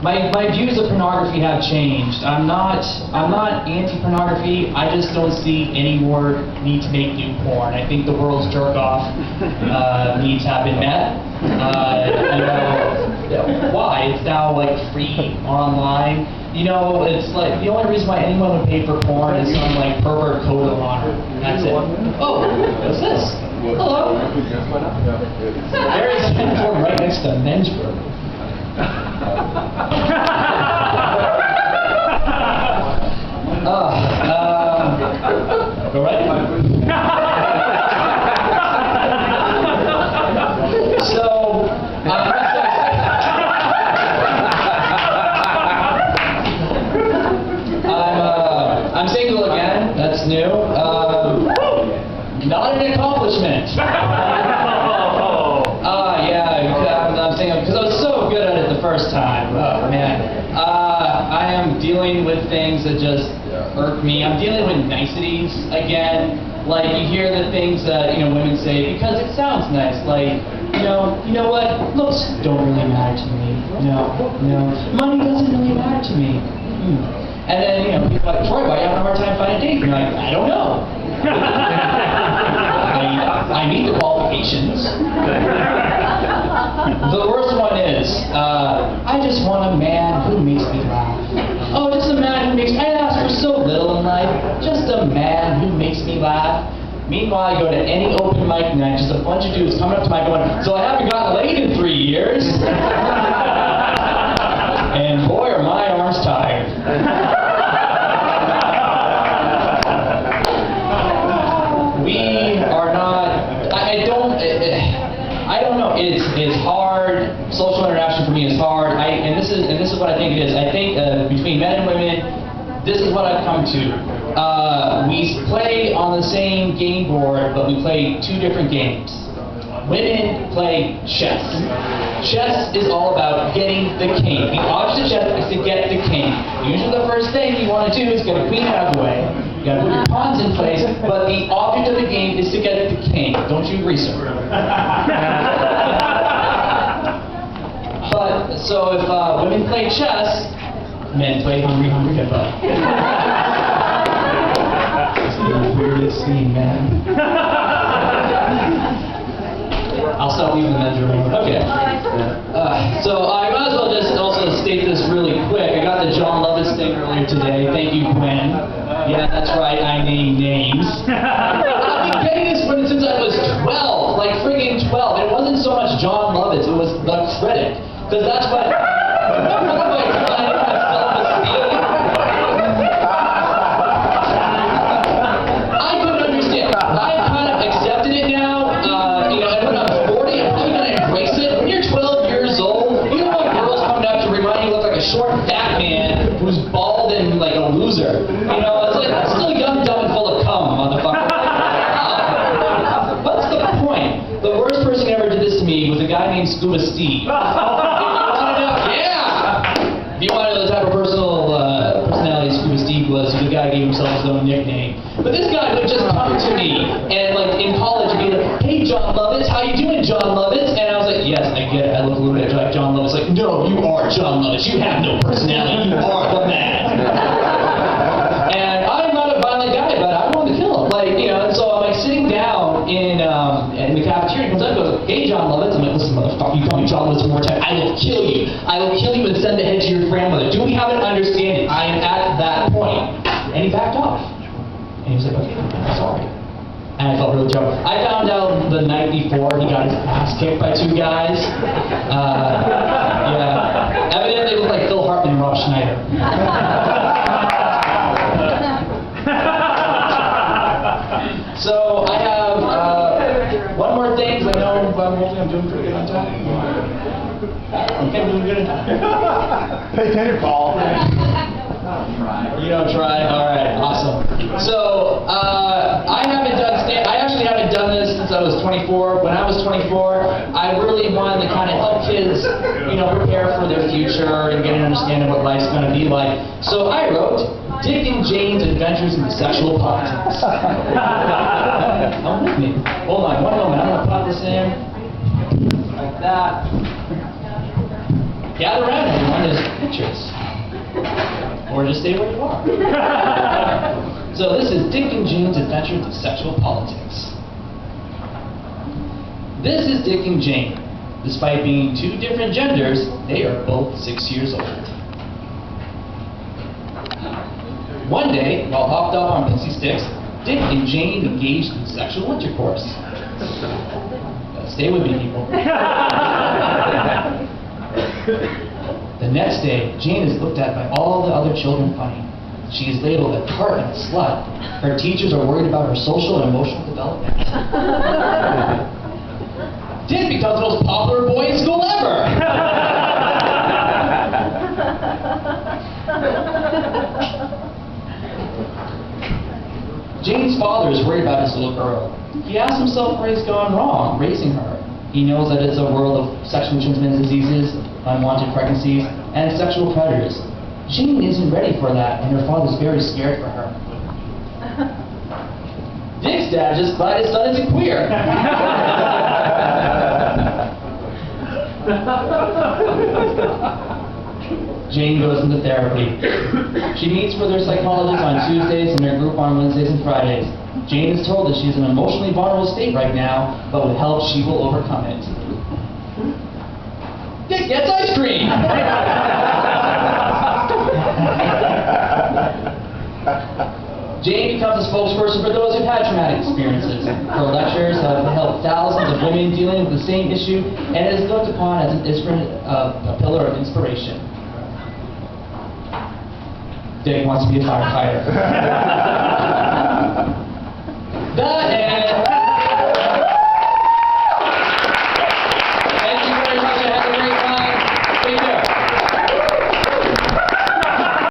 My views of pornography have changed. I'm not anti-pornography. I just don't see any more need to make new porn. I think the world's jerk-off needs have been met. Why? It's now like free online. It's like the only reason why anyone would pay for porn is some like pervert code of honor. That's it. Oh, what's this? Hello. There is a uniform right next to men's room. Go right. So, I'm single again. That's new. Not an accomplishment. I'm single because I was so good at it the first time. Oh man. I am dealing with things that just irk me. I'm dealing with niceties again. Like you hear the things that women say because it sounds nice. Like you know what? Looks don't really matter to me. No. Money doesn't really matter to me. And then people are like, Troy, why are you having a hard time finding a date? And you're like, I don't know. I meet the qualifications. The worst one is, I just want a man who makes me laugh. Oh, just a man who makes me, I ask for so little in life. Just a man who makes me laugh. Meanwhile, I go to any open mic night, just a bunch of dudes coming up to my going, so I haven't gotten laid in 3 years. And boy, are my arms tired. We are not, I don't know, it's hard. Social interaction for me is hard. And this is what I think it is. I think between men and women, this is what I've come to. We play on the same game board, but we play two different games. Women play chess. Chess is all about getting the king. The object of chess is to get the king. Usually the first thing you want to do is get a queen out of the way. You got to put your pawns in place, but the object of the game is to get the king. Don't you agree, sir? But, so if women play chess, men play Hungry Hungry Hippo. It's the weirdest scene, man. I'll stop leaving the men's room. Okay. So I might as well just also state this really quick. I got the John Lovitz thing earlier today. Thank you, Gwen. Yeah, that's right. I name names. I've been getting this since I was 12. Like friggin' 12. It wasn't so much John Lovitz. It was the critic. Because that's what... I couldn't understand. I've kind of accepted it now. And when I'm 40, I'm probably going to embrace it. When you're 12 years old, you don't want girls coming up to remind you look like a short, fat man who's bald and like a loser. It's like, still young, dumb, and full of cum, motherfucker. What's the point? The worst person who ever did this to me was a guy named Scuba Steve. If you want to know the type of personality Scuba Steve was, the guy gave himself his own nickname. But this guy would just come to me and like in college be like, hey John Lovitz, how you doing John Lovitz? And I was like, yes, I get it. I look a little bit like John Lovitz. Like, no, you are John Lovitz. You have no personality. You are the man. And I'm not a violent guy, but I wanted to kill him. And so I'm like sitting down in the cafeteria. He comes up and goes, hey John Lovitz. I'm like, listen motherfucker, you call me John Lovitz one more time, I will kill you. I will kill you and send the head to your grandmother. Do we have an understanding? I am at that point. And he backed off. And he was like, okay, I'm sorry. And I felt really terrible. I found out the night before he got his ass kicked by two guys. Yeah. Evidently it looked like Phil Hartman and Rob Schneider. So I have one more thing, because I know hopefully I'm doing pretty good on time. Okay, I'm doing good on time. Pay attention, Paul. You don't try? Alright, awesome. So, I actually haven't done this since I was 24. When I was 24, I really wanted to kind of help kids, prepare for their future and get an understanding of what life's going to be like. So I wrote, Dick and Jane's Adventures in Sexual Politics. Come with me. Hold on, one moment. I'm going to pop this in. Like that. Gather around, everyone. There's pictures. Or just stay where you are. So this is Dick and Jane's Adventures of Sexual Politics. This is Dick and Jane. Despite being two different genders, they are both 6 years old. One day, while hopped up on pixie sticks, Dick and Jane engaged in sexual intercourse. Stay with me, people. The next day, Jane is looked at by all the other children funny. She is labeled a tart and a slut. Her teachers are worried about her social and emotional development. Dick becomes the most popular boy in school ever. Jane's father is worried about his little girl. He asks himself where he's gone wrong raising her. He knows that it's a world of sexually transmitted diseases, unwanted pregnancies, and sexual predators. Jane isn't ready for that, and her father's very scared for her. Dick's dad just glad his son isn't queer. Jane goes into therapy. She meets with her psychologist on Tuesdays and her group on Wednesdays and Fridays. Jane is told that she's in an emotionally vulnerable state right now, but with help she will overcome it. Dick gets ice cream! Jane becomes a spokesperson for those who've had traumatic experiences. Her lectures have helped thousands of women dealing with the same issue and is looked upon as a pillar of inspiration. Dick wants to be a firefighter. That